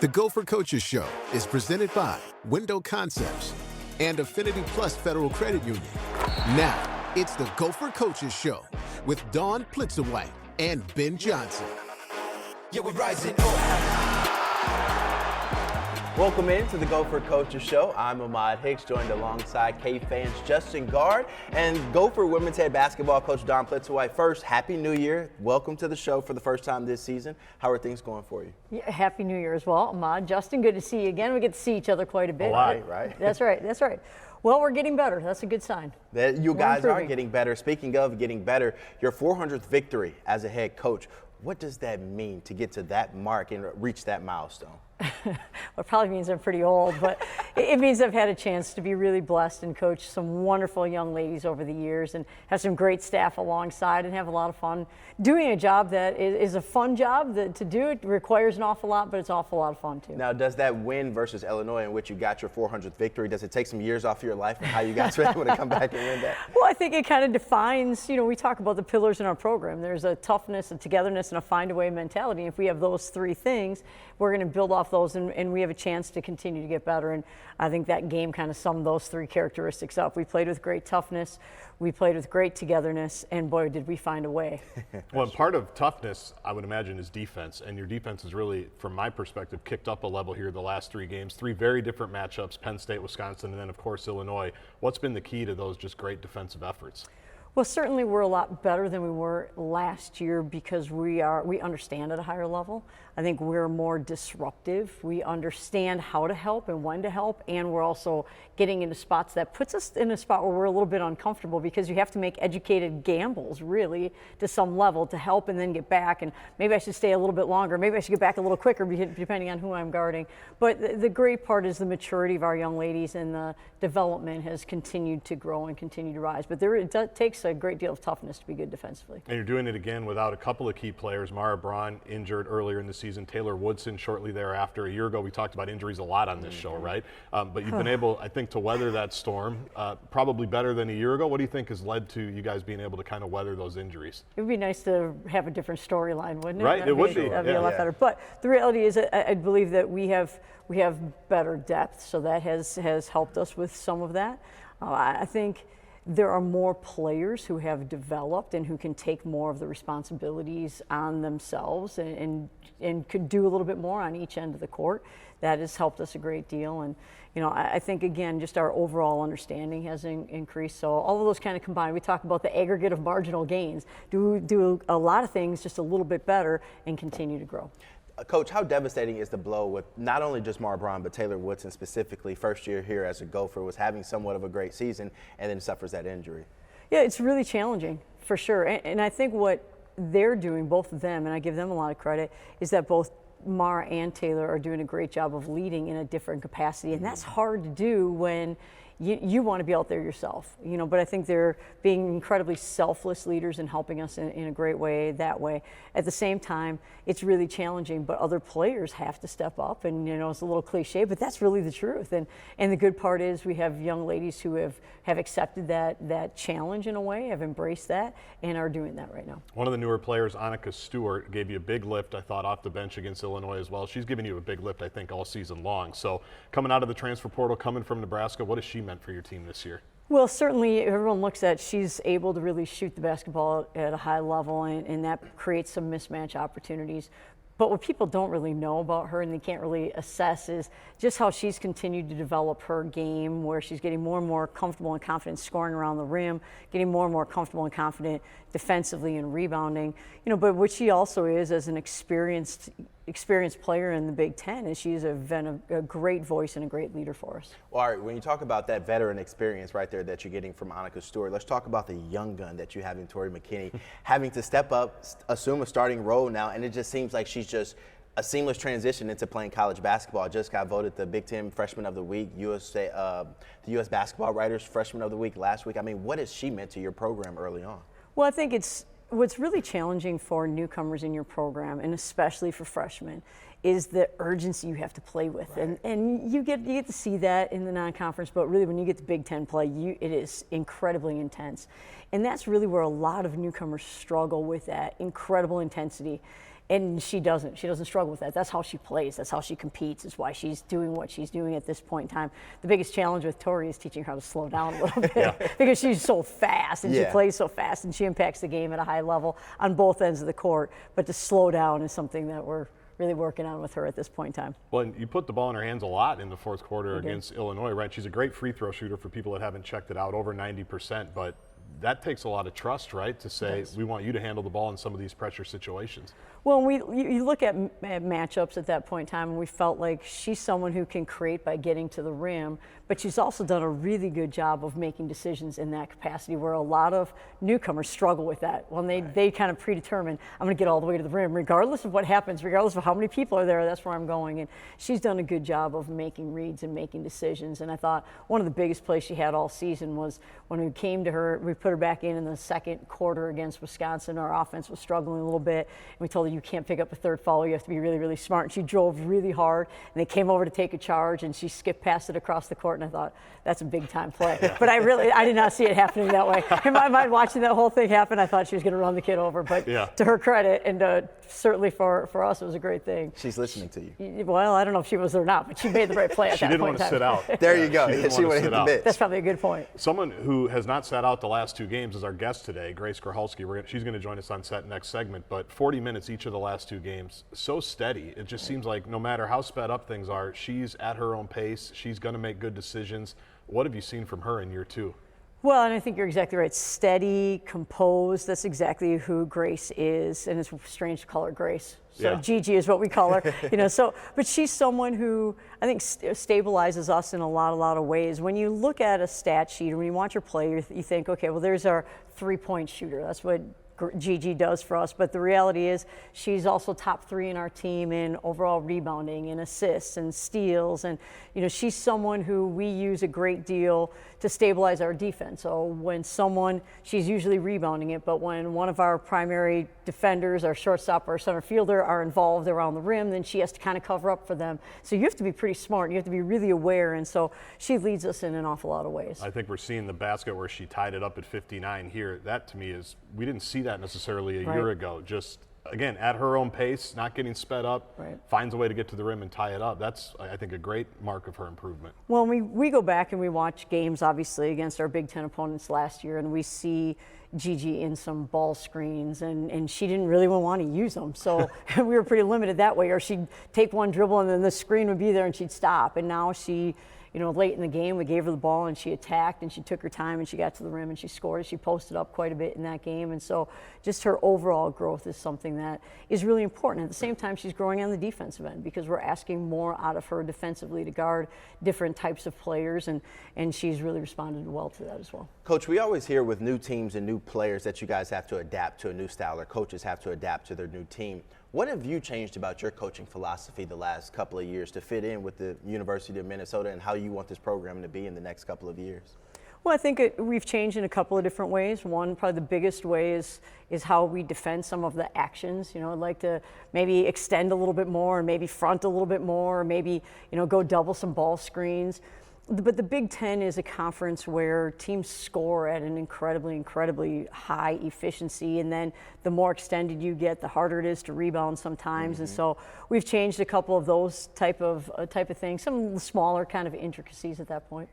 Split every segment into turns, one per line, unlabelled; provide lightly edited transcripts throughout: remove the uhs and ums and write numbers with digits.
The Gopher Coaches Show is presented by Window Concepts and Affinity Plus Federal Credit Union. Now, it's the Gopher Coaches Show with Dawn Plitzuweit and Ben Johnson.
Yeah, we're rising up.
Welcome in to the Gopher Coaches Show. I'm Ahmad Hicks, joined alongside KFAN's Justin Gaard and Gopher women's head basketball coach Dawn Plitzuweit. First, Happy New Year. Welcome to the show for the first time this season. How are things going for you?
Yeah, Happy New Year as well, Ahmad. Justin, good to see you again. We get to see each other quite a bit.
A lot, right?
That's right, that's right. Well, we're getting better. That's a good sign.
That you guys are
improving.
getting better. Speaking of getting better, your 400th victory as a head coach. What does that mean to get to that mark and reach that milestone?
Well, it probably means I'm pretty old, but it means I've had a chance to be really blessed and coach some wonderful young ladies over the years and have some great staff alongside and have a lot of fun doing a job that is a fun job to do. It requires an awful lot, but it's an awful lot of fun too.
Now, does that win versus Illinois in which you got your 400th victory, does it take some years off of your life and how you guys were able to come back and win that?
Well, I think it kind of defines, we talk about the pillars in our program. There's a toughness, a togetherness, and a find-a-way mentality. If we have those three things, we're going to build off those and we have a chance to continue to get better. And I think that game kind of summed those three characteristics up. We played with great toughness, we played with great togetherness, and boy, did we find a way.
Well, and part of toughness, I would imagine, is defense. And your defense has really, from my perspective, kicked up a level here the last three games. Three very different matchups, Penn State, Wisconsin, and then, of course, Illinois. What's been the key to those just great defensive efforts?
Well, certainly we're a lot better than we were last year because we understand at a higher level. I think we're more disruptive. We understand how to help and when to help, and we're also getting into spots that puts us in a spot where we're a little bit uncomfortable because you have to make educated gambles, really, to some level to help and then get back. And maybe I should stay a little bit longer. Maybe I should get back a little quicker depending on who I'm guarding. But the great part is the maturity of our young ladies and the development has continued to grow and continue to rise. But it takes a great deal of toughness to be good defensively.
And you're doing it again without a couple of key players. Mara Braun injured earlier in the season, Taylor Woodson shortly thereafter. A year ago, we talked about injuries a lot on this show, right? But you've been able, I think, to weather that storm probably better than a year ago. What do you think has led to you guys being able to kind of weather those injuries?
It would be nice to have a different storyline, wouldn't it?
Right, it would be.
That'd be a lot better. But the reality is, I believe that we have better depth, so that has helped us with some of that. I think there are more players who have developed and who can take more of the responsibilities on themselves and could do a little bit more on each end of the court. That has helped us a great deal. And, I think, again, just our overall understanding has increased. So all of those kind of combined, we talk about the aggregate of marginal gains. Do a lot of things just a little bit better and continue to grow.
Coach, how devastating is the blow with not only just Mara Braun, but Taylor Woodson specifically, first year here as a Gopher, was having somewhat of a great season and then suffers that injury?
Yeah, it's really challenging, for sure. And I think what they're doing, both of them, and I give them a lot of credit, is that both Mara and Taylor are doing a great job of leading in a different capacity. And that's hard to do when you want to be out there yourself, but I think they're being incredibly selfless leaders and helping us in a great way that way. At the same time, it's really challenging, but other players have to step up, and it's a little cliche, but that's really the truth. And the good part is we have young ladies who have accepted that challenge in a way, have embraced that, and are doing that right now.
One of the newer players, Annika Stewart, gave you a big lift, I thought, off the bench against Illinois as well. She's given you a big lift, I think, all season long. So coming out of the transfer portal, coming from Nebraska, what has she meant for your team this year?
Well, certainly everyone looks at she's able to really shoot the basketball at a high level, and that creates some mismatch opportunities. But what people don't really know about her and they can't really assess is just how she's continued to develop her game, where she's getting more and more comfortable and confident scoring around the rim, getting more and more comfortable and confident defensively and rebounding. But what she also is as an experienced player in the Big Ten, and she's been a great voice and a great leader for us.
Well, all right, when you talk about that veteran experience right there that you're getting from Annika Stewart, let's talk about the young gun that you have in Tori McKinney, having to step up, assume a starting role now, and it just seems like she's just a seamless transition into playing college basketball. Just got voted the Big Ten Freshman of the Week, the U.S. Basketball Writers Freshman of the Week last week. I mean, what has she meant to your program early on?
Well, I think what's really challenging for newcomers in your program, and especially for freshmen, is the urgency you have to play with. Right. And you get to see that in the non-conference, but really when you get to Big Ten play, it is incredibly intense. And that's really where a lot of newcomers struggle with, that incredible intensity. And she doesn't struggle with that. That's how she plays. That's how she competes. It's why she's doing what she's doing at this point in time. The biggest challenge with Tori is teaching her how to slow down a little bit because she's so fast and she plays so fast and she impacts the game at a high level on both ends of the court. But to slow down is something that we're really working on with her at this point in time.
Well, and you put the ball in her hands a lot in the fourth quarter against Illinois, right? She's a great free throw shooter for people that haven't checked it out, over 90%, but that takes a lot of trust, right? To say, we want you to handle the ball in some of these pressure situations.
Well, you look at matchups at that point in time, and we felt like she's someone who can create by getting to the rim, but she's also done a really good job of making decisions in that capacity where a lot of newcomers struggle with that. When they kind of predetermine, I'm going to get all the way to the rim, regardless of what happens, regardless of how many people are there, that's where I'm going. And she's done a good job of making reads and making decisions. And I thought one of the biggest plays she had all season was when we came to her, we put her back in the second quarter against Wisconsin. Our offense was struggling a little bit, and we told her, you can't pick up a third foul, you have to be really, really smart. And she drove really hard, and they came over to take a charge, and she skipped past it across the court, and I thought, that's a big time play. But I did not see it happening that way. In my mind, watching that whole thing happen, I thought she was going to run the kid over. But to her credit, and certainly for us, it was a great thing.
She's listening to you.
Well, I don't know if she was or not, but she made the right play at that point.
She didn't want to sit out.
There you go.
She
would have hit the bench.
That's probably a good point.
Someone who has not sat out the last two games is our guest today, Grace Grocholski. She's going to join us on set next segment, but 40 minutes each of the last two games. So steady. It just seems like no matter how sped up things are, she's at her own pace. She's going to make good decisions. What have you seen from her in year two?
Well, and I think you're exactly right. Steady, composed, that's exactly who Grace is. And it's strange to call her Grace. So Gigi is what we call her. But she's someone who I think stabilizes us in a lot of ways. When you look at a stat sheet, when you watch her play, you think, okay, well, there's our 3-point shooter. That's what Gigi does for us, but the reality is she's also top 3 in our team in overall rebounding and assists and steals, and she's someone who we use a great deal to stabilize our defense. So when she's usually rebounding it, but when one of our primary defenders, our shortstop or center fielder, are involved around the rim, then she has to kind of cover up for them. So you have to be pretty smart. You have to be really aware, and so she leads us in an awful lot of ways.
I think we're seeing the basket where she tied it up at 59 here. That to me is, we didn't see that necessarily a year ago. Just again, at her own pace, not getting sped up, finds a way to get to the rim and tie it up. That's, I think, a great mark of her improvement.
Well, we go back and we watch games, obviously, against our Big Ten opponents last year, and we see Gigi in some ball screens, and she didn't really want to use them. So we were pretty limited that way, or she'd take one dribble and then the screen would be there and she'd stop. And now she, late in the game, we gave her the ball and she attacked and she took her time and she got to the rim and she scored. She posted up quite a bit in that game. And so just her overall growth is something that is really important. At the same time, she's growing on the defensive end because we're asking more out of her defensively to guard different types of players, and she's really responded well to that as well.
Coach, we always hear with new teams and new players that you guys have to adapt to a new style, or coaches have to adapt to their new team. What have you changed about your coaching philosophy the last couple of years to fit in with the University of Minnesota and how you want this program to be in the next couple of years?
Well, I think we've changed in a couple of different ways. One, probably the biggest way is how we defend some of the actions. I'd like to maybe extend a little bit more, and maybe front a little bit more, or maybe, go double some ball screens. But the Big Ten is a conference where teams score at an incredibly high efficiency, and then the more extended you get, the harder it is to rebound sometimes. And so we've changed a couple of those type of things, some smaller kind of intricacies at that point.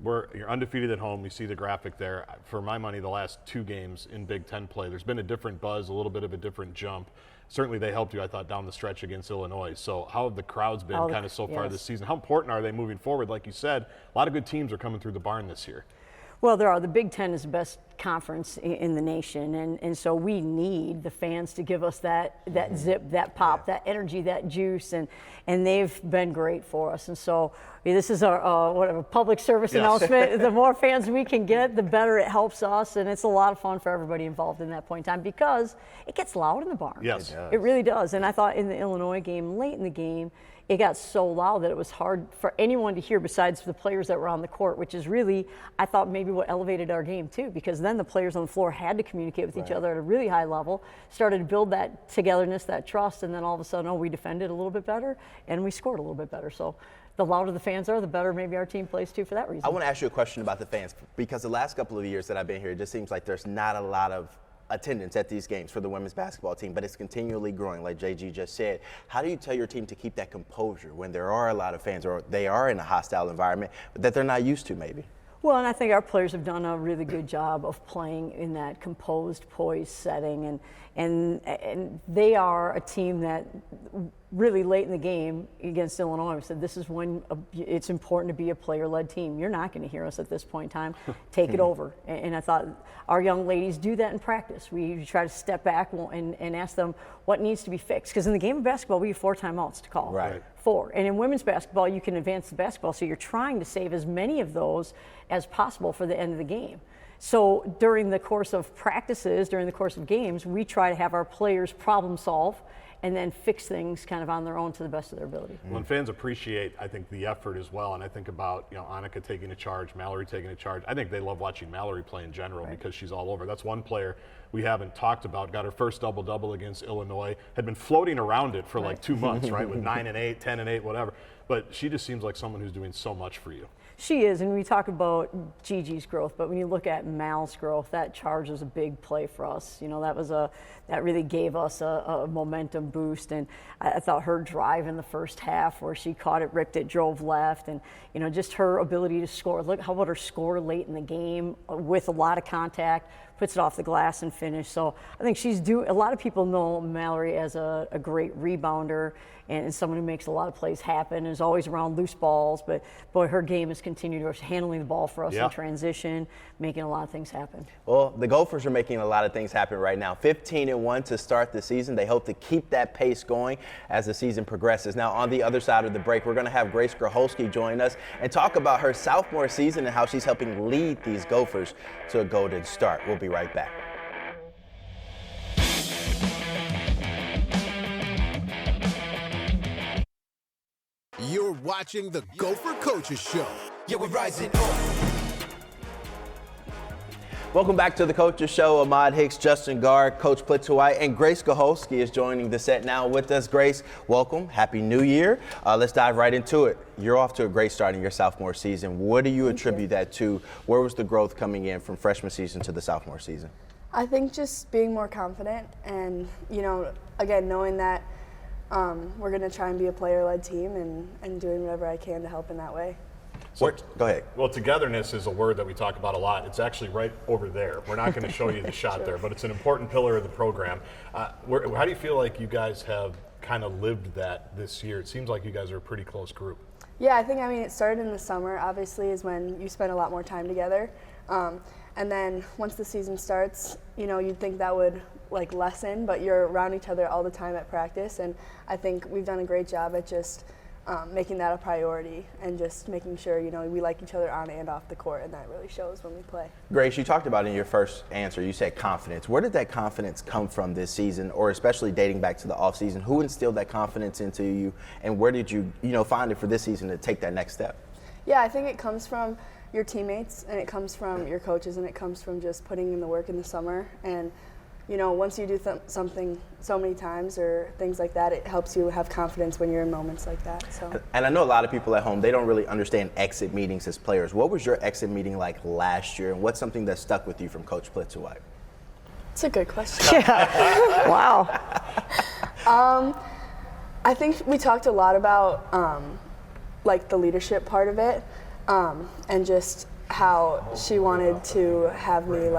You're undefeated at home. We see the graphic there. For my money, the last 2 games in Big Ten play, there's been a different buzz, a little bit of a different jump. Certainly they helped you, I thought, down the stretch against Illinois. So how have the crowds been kind of so far this season? How important are they moving forward? Like you said, a lot of good teams are coming through the barn this year.
Well, there are. The Big Ten is the best conference in the nation, and so we need the fans to give us that zip, that pop, that energy, that juice, and they've been great for us. And so this is our public service announcement. The more fans we can get, the better it helps us, and it's a lot of fun for everybody involved in that point in time because it gets loud in the barn.
Yes,
it really does. And I thought in the Illinois game, late in the game, it got so loud that it was hard for anyone to hear besides the players that were on the court, which is really, I thought, maybe what elevated our game too, because then the players on the floor had to communicate with each other at a really high level, started to build that togetherness, that trust, and then all of a sudden, we defended a little bit better and we scored a little bit better. So the louder the fans are, the better maybe our team plays too for that reason.
I want to ask you a question about the fans, because the last couple of years that I've been here, it just seems like there's not a lot of attendance at these games for the women's basketball team, but it's continually growing, like JG just said. How do you tell your team to keep that composure when there are a lot of fans or they are in a hostile environment that they're not used to maybe?
Well, and I think our players have done a really good job of playing in that composed, poised setting, and they are a team that really late in the game against Illinois, we said this is when it's important to be a player-led team. You're not going to hear us at this point in time. Take it over. And I thought our young ladies do that in practice. We try to step back and ask them what needs to be fixed. Because in the game of basketball, we have 4 timeouts to call.
Right.
4. And in women's basketball, you can advance the basketball, so you're trying to save as many of those as possible for the end of the game. So during the course of practices, during the course of games, we try to have our players problem solve and then fix things kind of on their own to the best of their ability.
Well, and fans appreciate, I think, the effort as well. And I think about, Annika taking a charge, Mallory taking a charge. I think they love watching Mallory play in general because she's all over. That's one player we haven't talked about. Got her first double-double against Illinois. Had been floating around it for like 2 months, right, with 9 and 8, 10 and 8, whatever. But she just seems like someone who's doing so much for you.
She is, and we talk about Gigi's growth, but when you look at Mal's growth, that charge was a big play for us. That really gave us a momentum boost, and I thought her drive in the first half where she caught it, ripped it, drove left, and just her ability to score. Look, how about her score late in the game with a lot of contact, puts it off the glass and finish. So I think a lot of people know Mallory as a great rebounder and someone who makes a lot of plays happen, is always around loose balls, but boy, her game has continued handling the ball for us in transition, making a lot of things happen.
Well, the Gophers are making a lot of things happen right now. 15-1 to start the season. They hope to keep that pace going as the season progresses. Now, on the other side of the break, we're going to have Grace Grocholski join us and talk about her sophomore season and how she's helping lead these Gophers to a golden start. We'll be right back.
You're watching the Gopher Coaches Show.
Yeah, we're rising up.
Welcome back to the Coaches Show. Ahmad, Hicks, Justin Gaard, Coach Plitzuweit, and Grace Grocholski is joining the set now with us. Grace, welcome. Happy New Year. Let's dive right into it. You're off to a great start in your sophomore season. What do you attribute that to? Where was the growth coming in from freshman season to the sophomore season?
I think just being more confident and, again, knowing that we're going to try and be a player-led team and doing whatever I can to help in that way.
So, go ahead.
Well, togetherness is a word that we talk about a lot. It's actually right over there. We're not going to show you the shot there, but it's an important pillar of the program. How do you feel like you guys have kind of lived that this year? It seems like you guys are a pretty close group.
Yeah, I think, it started in the summer, obviously, is when you spend a lot more time together. And then once the season starts, you'd think that would lessen, but you're around each other all the time at practice. And I think we've done a great job at just making that a priority and just making sure, we like each other on and off the court, and that really shows when we play.
Grace, you talked about in your first answer, you said confidence. Where did that confidence come from this season, or especially dating back to the offseason? Who instilled that confidence into you, and where did you, find it for this season to take that next step?
Yeah, I think it comes from your teammates, and it comes from your coaches, and it comes from just putting in the work in the summer. And once you do something so many times or things like that, it helps you have confidence when you're in moments like that. So.
And I know a lot of people at home, they don't really understand exit meetings as players. What was your exit meeting like last year, and what's something that stuck with you from Coach Plitzuweit?
It's a good question.
Yeah. Wow.
I think we talked a lot about the leadership part of it, and just how she wanted to have me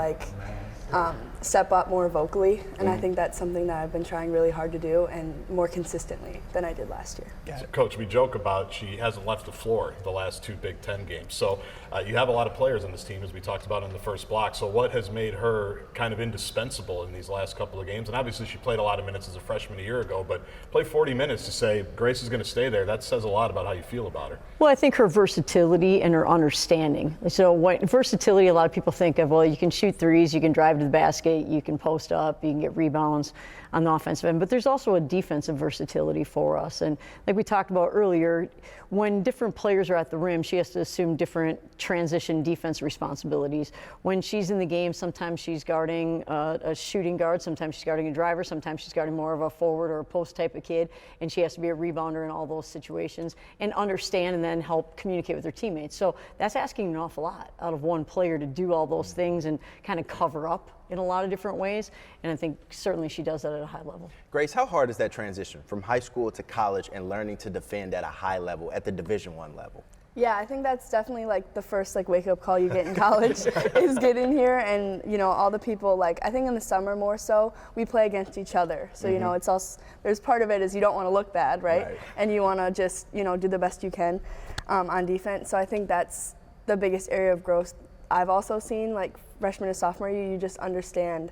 step up more vocally, and I think that's something that I've been trying really hard to do and more consistently than I did last year.
So, Coach, we joke about she hasn't left the floor the last 2 Big Ten games. So you have a lot of players on this team, as we talked about in the first block. So what has made her kind of indispensable in these last couple of games? And obviously she played a lot of minutes as a freshman a year ago, but play 40 minutes to say Grace is going to stay there, that says a lot about how you feel about her.
Well, I think her versatility and her understanding. So versatility, a lot of people think of, well, you can shoot threes, you can drive to the basket, you can post up, you can get rebounds on the offensive end, but there's also a defensive versatility for us. And like we talked about earlier, when different players are at the rim, she has to assume different transition defense responsibilities. When she's in the game, sometimes she's guarding a shooting guard, sometimes she's guarding a driver, sometimes she's guarding more of a forward or a post type of kid, and she has to be a rebounder in all those situations and understand and then help communicate with her teammates. So that's asking an awful lot out of one player to do all those things and kind of cover up in a lot of different ways, and I think certainly she does that at a high level.
Grace, how hard is that transition from high school to college and learning to defend at a high level, at the Division I level?
Yeah, I think that's definitely like the first like wake up call you get in college is getting here, and you know, all the people, like I think in the summer more so we play against each other. So you know, it's also, there's part of it is you don't want to look bad, right? And you want to just, you know, do the best you can on defense. So I think that's the biggest area of growth I've also seen, like freshman to sophomore year, you just understand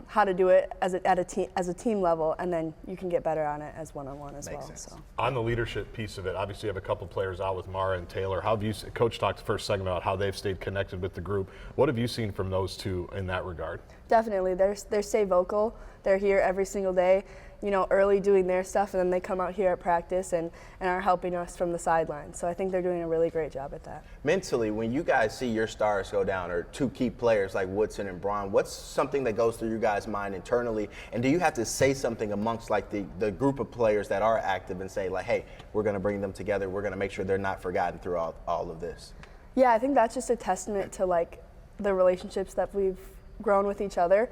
how to do it as a team level, and then you can get better on it as one-on-one as well. So.
On the leadership piece of it, obviously you have a couple players out with Mara and Taylor. How have you, Coach talked the first segment about how they've stayed connected with the group. What have you seen from those two in that regard?
Definitely, they stay vocal. They're here every single day, you know, early doing their stuff, and then they come out here at practice and are helping us from the sidelines. So I think they're doing a really great job at that. Mentally,
when you guys see your stars go down, or two key players like Woodson and Braun, what's something that goes through your guys' mind internally? And do you have to say something amongst like the group of players that are active and say like, hey, we're going to bring them together, we're going to make sure they're not forgotten through all of this? Yeah, I think that's just a testament to like the relationships that we've grown with each other.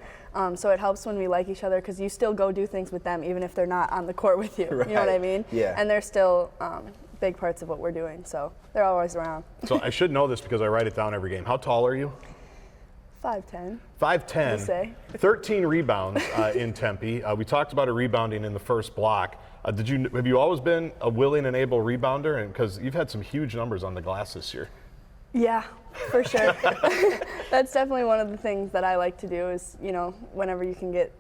So it helps when we like each other, because you still go do things with them even if they're not on the court with you. Right. You know what I mean? Yeah. And they're still big parts of what we're doing, so they're always around.
So I should know this because I write it down every game. How tall are you?
5'10".
5'10". 13 rebounds in Tempe. We talked about a rebounding in the first block. Have you always been a willing and able rebounder? And because you've had some huge numbers on the glass this year.
Yeah, for sure. That's definitely one of the things that I like to do is, you know, whenever you can get,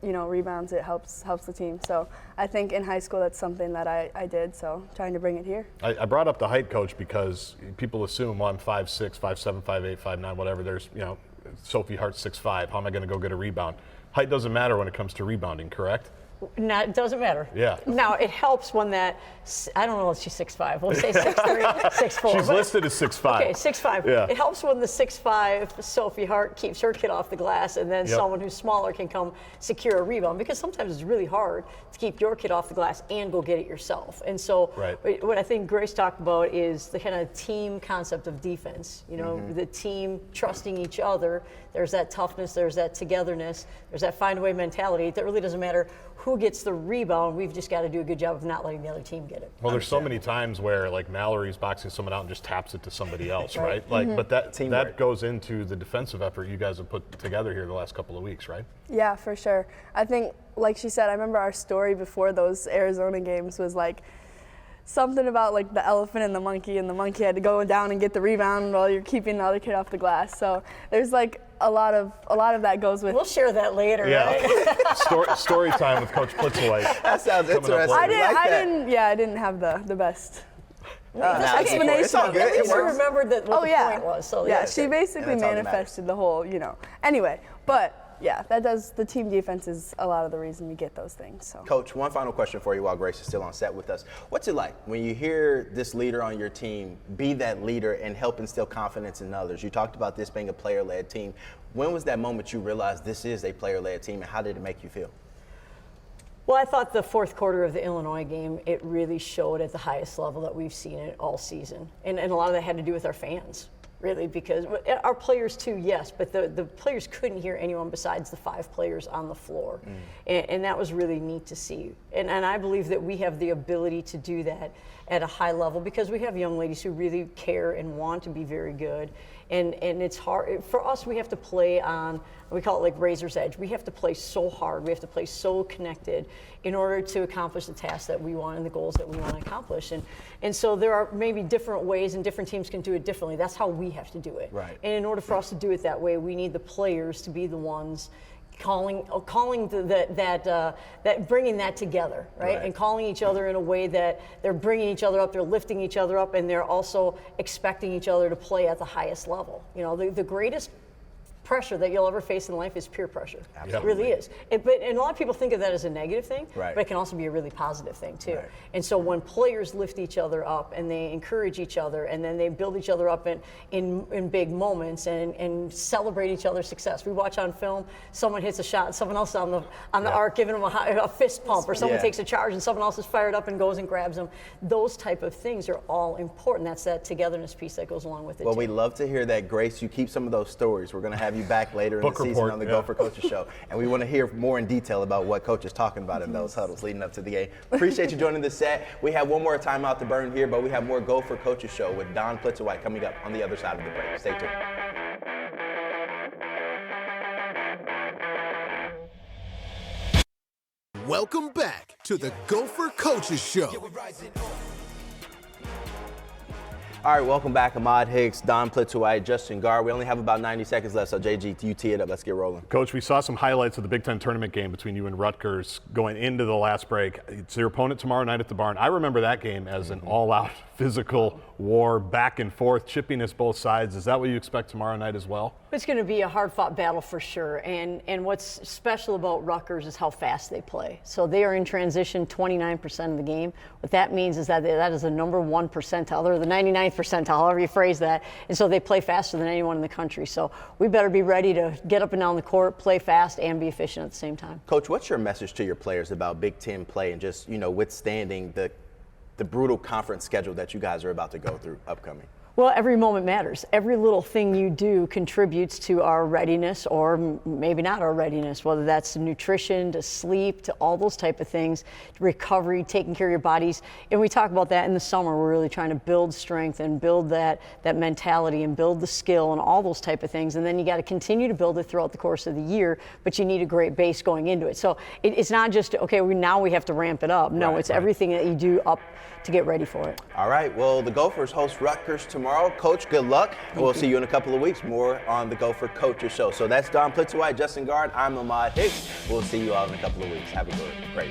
you know, rebounds, it helps the team. So I think in high school that's something that I did, so trying to bring it here.
I brought up the height, Coach, because people assume, well, I'm 5'6", 5'7", 5'8", 5'9", whatever. There's, you know, Sophie Hart's 6'5". How am I going to go get a rebound? Height doesn't matter when it comes to rebounding, correct?
No, it doesn't matter.
Yeah.
Now, it helps when that, I don't know if she's 6'5". We'll say 6'3", 6'4".
She's listed as 6'5".
Okay, 6'5". Yeah. It helps when the 6'5" Sophie Hart keeps her kid off the glass, and then someone who's smaller can come secure a rebound, because sometimes it's really hard to keep your kid off the glass and go get it yourself. And so what I think Grace talked about is the kind of team concept of defense. You know, the team trusting each other. There's that toughness, there's that togetherness, there's that find a way mentality. That really doesn't matter who gets the rebound. We've just got to do a good job of not letting the other team get it.
Well, there's so many times where like Mallory's boxing someone out and just taps it to somebody else, right? Like, but that goes into the defensive effort you guys have put together here the last couple of weeks, right?
Yeah, for sure. I think, like she said, I remember our story before those Arizona games was like something about like the elephant and the monkey had to go down and get the rebound while you're keeping the other kid off the glass. So there's like a lot of that goes with.
We'll share that later.
Yeah.
Right?
story time with Coach Plitzuweit.
That sounds interesting.
I didn't have the best explanation.
It's all good.
At least you remembered what the point was. So
yeah, she basically manifested the whole, you know. Anyway, but. Yeah, the team defense is a lot of the reason we get those things. So.
Coach, one final question for you while Grace is still on set with us. What's it like when you hear this leader on your team be that leader and help instill confidence in others? You talked about this being a player-led team. When was that moment you realized this is a player-led team, and how did it make you feel?
Well, I thought the fourth quarter of the Illinois game, it really showed at the highest level that we've seen it all season. And a lot of that had to do with our fans. Really, because our players too, yes, but the players couldn't hear anyone besides the 5 players on the floor. And that was really neat to see. And I believe that we have the ability to do that at a high level because we have young ladies who really care and want to be very good. And it's hard. For us, we have to play on, we call it like razor's edge. We have to play so hard. We have to play so connected in order to accomplish the tasks that we want and the goals that we want to accomplish. And so there are maybe different ways, and different teams can do it differently. That's how we have to do it.
Right.
And in order for us to do it that way, we need the players to be the ones calling that bringing that together, right? And calling each other in a way that they're bringing each other up, they're lifting each other up, and they're also expecting each other to play at the highest level. You know, the greatest pressure that you'll ever face in life is peer pressure. Absolutely. It really is. And a lot of people think of that as a negative thing, but it can also be a really positive thing too. Right. And so when players lift each other up and they encourage each other and then they build each other up in big moments and celebrate each other's success. We watch on film, someone hits a shot and someone else on the arc giving them a fist pump, or someone takes a charge and someone else is fired up and goes and grabs them. Those type of things are all important. That's that togetherness piece that goes along with it.
Well, we'd love to hear that, Grace. You keep some of those stories. We're going to have have you back later in
Book
the season
report,
on the
yeah.
Gopher Coaches Show. And we want to hear more in detail about what Coach is talking about in those huddles leading up to the game. Appreciate you joining the set. We have one more timeout to burn here, but we have more Gopher Coaches Show with Dawn Plitzuweit coming up on the other side of the break. Stay tuned.
Welcome back to the Gopher Coaches Show.
All right, welcome back. Ahmad, Hicks, Dawn Plitzuweit, Justin Gaard. We only have about 90 seconds left, so JG, you tee it up. Let's get rolling.
Coach, we saw some highlights of the Big Ten tournament game between you and Rutgers going into the last break. It's your opponent tomorrow night at the Barn. I remember that game as an all-out physical war, back and forth, chippiness both sides. Is that what you expect tomorrow night as well?
It's going to be a hard-fought battle for sure, and what's special about Rutgers is how fast they play. So they are in transition 29% of the game. What that means is that that is the number 1 percentile, or the 99th percentile, however you phrase that, and so they play faster than anyone in the country. So we better be ready to get up and down the court, play fast, and be efficient at the same time.
Coach, what's your message to your players about Big Ten play and just, withstanding the brutal conference schedule that you guys are about to go through upcoming?
Well, every moment matters. Every little thing you do contributes to our readiness, or maybe not our readiness, whether that's nutrition, to sleep, to all those type of things, recovery, taking care of your bodies. And we talk about that in the summer. We're really trying to build strength and build that mentality and build the skill and all those type of things. And then you got to continue to build it throughout the course of the year, but you need a great base going into it. So it's not just, okay, now we have to ramp it up. No, it's everything that you do up to get ready for it.
All right, well, the Gophers host Rutgers tomorrow. Coach, good luck. We'll see you in a couple of weeks more on the Gopher Coaches Show. So that's Dawn Plitzuweit, Justin Gaard. I'm Ahmad Hicks. We'll see you all in a couple of weeks. Have a great